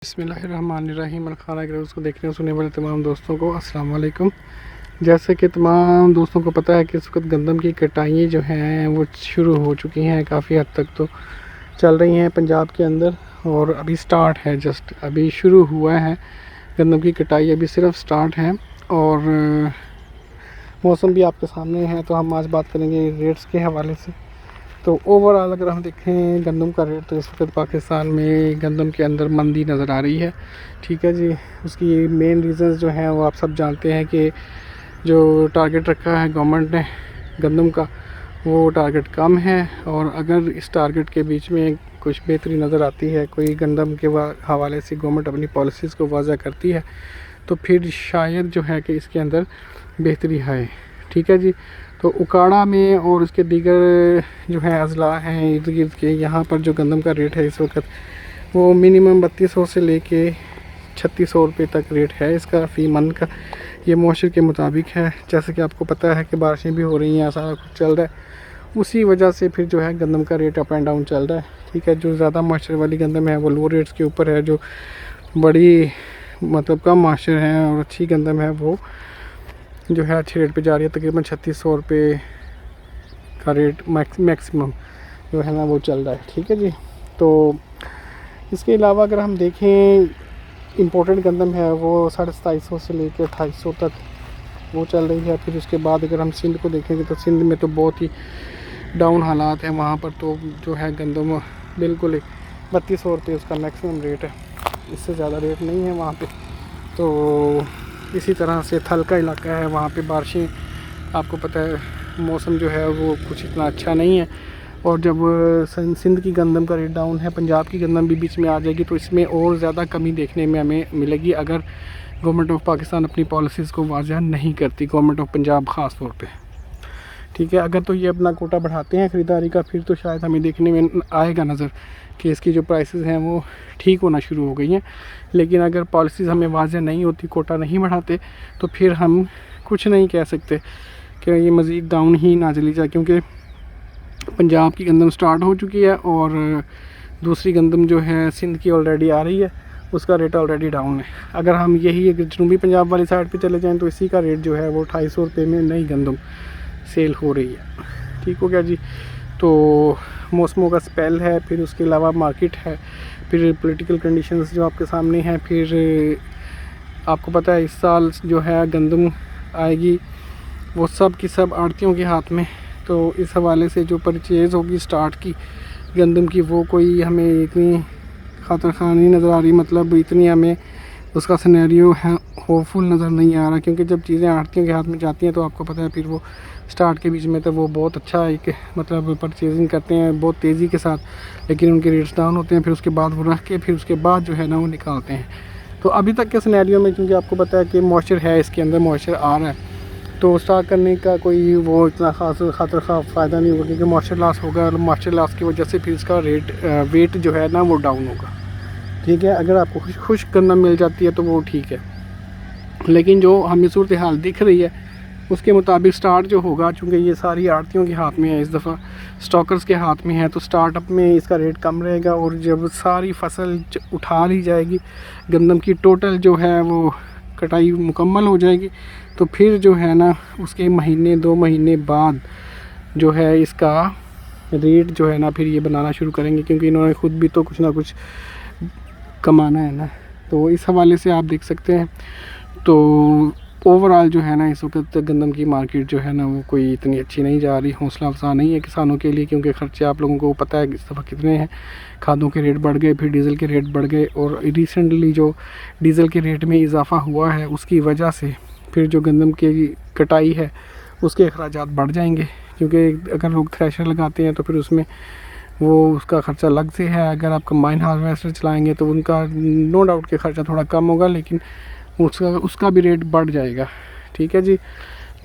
बिस्मिल्लाहिर्रहमानिर्रहीम। खाना के उसको देखने और सुनने वाले तमाम दोस्तों को अस्सलाम वालेकुम। जैसे कि तमाम दोस्तों को पता है कि इस वक्त गंदम की कटाई जो हैं वो शुरू हो चुकी हैं, काफ़ी हद तक तो चल रही हैं पंजाब के अंदर, और अभी स्टार्ट है, जस्ट अभी शुरू हुआ है गंदम की कटाई, अभी सिर्फ स्टार्ट है। और मौसम भी आपके सामने है, तो हम आज बात करेंगे रेट्स के हवाले से। तो ओवरऑल अगर हम देखें गंदम का रेट, तो इस वक्त पाकिस्तान में गंदम के अंदर मंदी नज़र आ रही है। ठीक है जी। उसकी मेन रीज़न्स जो हैं वो आप सब जानते हैं कि जो टारगेट रखा है गवर्नमेंट ने गंदम का, वो टारगेट कम है। और अगर इस टारगेट के बीच में कुछ बेहतरी नज़र आती है, कोई गंदम के हवाले से गवर्नमेंट अपनी पॉलिसीज़ को वाज़ा करती है, तो फिर शायद जो है कि इसके अंदर बेहतरी है। ठीक है जी। तो उकाड़ा में और उसके दीगर जो है अज़ला हैं इर्द गिर्द के, यहाँ पर जो गंदम का रेट है इस वक्त वो मिनिमम 3200 से लेके 3600 रुपये तक रेट है इसका फ़ी मन का। ये मौसर के मुताबिक है। जैसे कि आपको पता है कि बारिशें भी हो रही हैं, सारा कुछ चल रहा है, उसी वजह से फिर जो है गंदम का रेट अप एंड डाउन चल रहा है। ठीक है। जो ज़्यादा मॉइस्चर वाली गंदम है वो लो रेट्स के ऊपर है, जो बड़ी मतलब कम मॉइस्चर है और अच्छी गंदम है वो जो है अच्छे रेट पे जा रही है। तकरीबन 3600 रुपये का रेट मैक्सिमम जो है ना वो चल रहा है। ठीक है जी। तो इसके अलावा अगर हम देखें इंपोर्टेड गंदम है वो 2750 से लेकर 2800 तक वो चल रही है। फिर उसके बाद अगर हम सिंध को देखेंगे तो सिंध में तो बहुत ही डाउन हालात हैं। वहाँ पर तो जो है गंदम बिल्कुल ही 3200 रुपये उसका मैक्सिमम रेट है, इससे ज़्यादा रेट नहीं है वहाँ पे। तो इसी तरह से थल का इलाका है, वहाँ पे बारिशें आपको पता है मौसम जो है वो कुछ इतना अच्छा नहीं है। और जब सिंध की गंदम का रेट डाउन है, पंजाब की गंदम भी बीच में आ जाएगी, तो इसमें और ज़्यादा कमी देखने में हमें मिलेगी अगर गवर्नमेंट ऑफ पाकिस्तान अपनी पॉलिसीज़ को वाज़ह नहीं करती, गवर्नमेंट ऑफ पंजाब ख़ास तौर पे। ठीक है। अगर तो ये अपना कोटा बढ़ाते हैं ख़रीदारी का, फिर तो शायद हमें देखने में आएगा नज़र कि इसकी जो प्राइसेस हैं वो ठीक होना शुरू हो गई हैं। लेकिन अगर पॉलिसीज़ हमें वाज़ह नहीं होती, कोटा नहीं बढ़ाते, तो फिर हम कुछ नहीं कह सकते कि ये मज़ीद डाउन ही ना चली जाए, क्योंकि पंजाब की गंदम स्टार्ट हो चुकी है और दूसरी गंदम जो है सिंध की ऑलरेडी आ रही है, उसका रेट ऑलरेडी डाउन है। अगर हम यही अगर जनूबी पंजाब वाली साइड पे चले जाएं तो इसी का रेट जो है वो 250 रुपये में नई गंदम सेल हो रही है। ठीक हो गया जी। तो मौसमों का स्पेल है, फिर उसके अलावा मार्केट है, फिर पॉलिटिकल कंडीशंस जो आपके सामने हैं, फिर आपको पता है इस साल जो है गंदम आएगी वो सब की सब आड़तियों के हाथ में। तो इस हवाले से जो परचेज़ होगी स्टार्ट की गंदम की, वो कोई हमें इतनी खातर खा नहीं नज़र आ रही, मतलब इतनी हमें उसका सिनेरियो है होपफुल नज़र नहीं आ रहा। क्योंकि जब चीज़ें आड़तियों के हाथ में जाती हैं तो आपको पता है फिर वो स्टार्ट के बीच में तो वो बहुत अच्छा एक मतलब परचेजिंग करते हैं बहुत तेज़ी के साथ, लेकिन उनके रेट्स डाउन होते हैं। फिर उसके बाद वो रख के फिर उसके बाद जो है ना वो निकालते हैं। तो अभी तक के सिनेरियो में क्योंकि आपको पता है कि मॉइस्चर है, इसके अंदर मॉइस्चर आ रहा है, तो स्टार्ट करने का कोई वो इतना खास खातर खा फ़ायदा नहीं होगा, क्योंकि मॉइस्चर लॉस होगा और मॉइस्चर लॉस की वजह से फिर इसका वेट जो है ना वो डाउन होगा। ठीक है। अगर आपको खुश गंदम मिल जाती है तो वो ठीक है, लेकिन जो हमें सूरत हाल दिख रही है उसके मुताबिक स्टार्ट जो होगा, चूँकि ये सारी आड़तियों के हाथ में है इस दफ़ा, स्टॉकर्स के हाथ में है, तो स्टार्टअप में इसका रेट कम रहेगा। और जब सारी फसल उठा ली जाएगी, गंदम की टोटल जो है वो कटाई मुकम्मल हो जाएगी, तो फिर जो है ना उसके महीने 2 महीने बाद जो है इसका रेट जो है ना फिर ये बनाना शुरू करेंगे, क्योंकि इन्होंने ख़ुद भी तो कुछ ना कुछ कमाना है ना। तो इस हवाले से आप देख सकते हैं। तो ओवरऑल जो है ना इस वक्त गंदम की मार्केट जो है ना वो कोई इतनी अच्छी नहीं जा रही, हौसला अफजा नहीं है किसानों के लिए, क्योंकि ख़र्चे आप लोगों को पता है इस दफ़ा कितने हैं। खादों के रेट बढ़ गए, फिर डीज़ल के रेट बढ़ गए, और रिसेंटली जो डीज़ल के रेट में इजाफ़ा हुआ है उसकी वजह से फिर जो गंदम की कटाई है उसके अखराजात बढ़ जाएंगे। क्योंकि अगर लोग थ्रेशर लगाते हैं तो फिर उसमें वो उसका ख़र्चा अलग से है। अगर आप कंबाइन हार्वेस्टर चलाएंगे तो उनका नो डाउट के ख़र्चा थोड़ा कम होगा, लेकिन उसका भी रेट बढ़ जाएगा। ठीक है जी।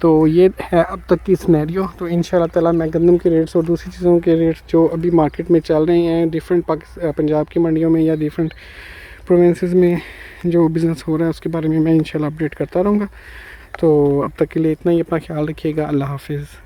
तो ये है अब तक की सिनेरियो। तो इंशाल्लाह ताला मैं गंदम के रेट्स और दूसरी चीज़ों के रेट्स जो अभी मार्केट में चल रहे हैं डिफरेंट पंजाब की मंडियों में या डिफरेंट प्रोविंसेस में जो बिज़नेस हो रहा है उसके बारे में मैं इंशाल्लाह अपडेट करता रहूँगा। तो अब तक के लिए इतना ही। अपना ख्याल रखिएगा। अल्लाह हाफिज़।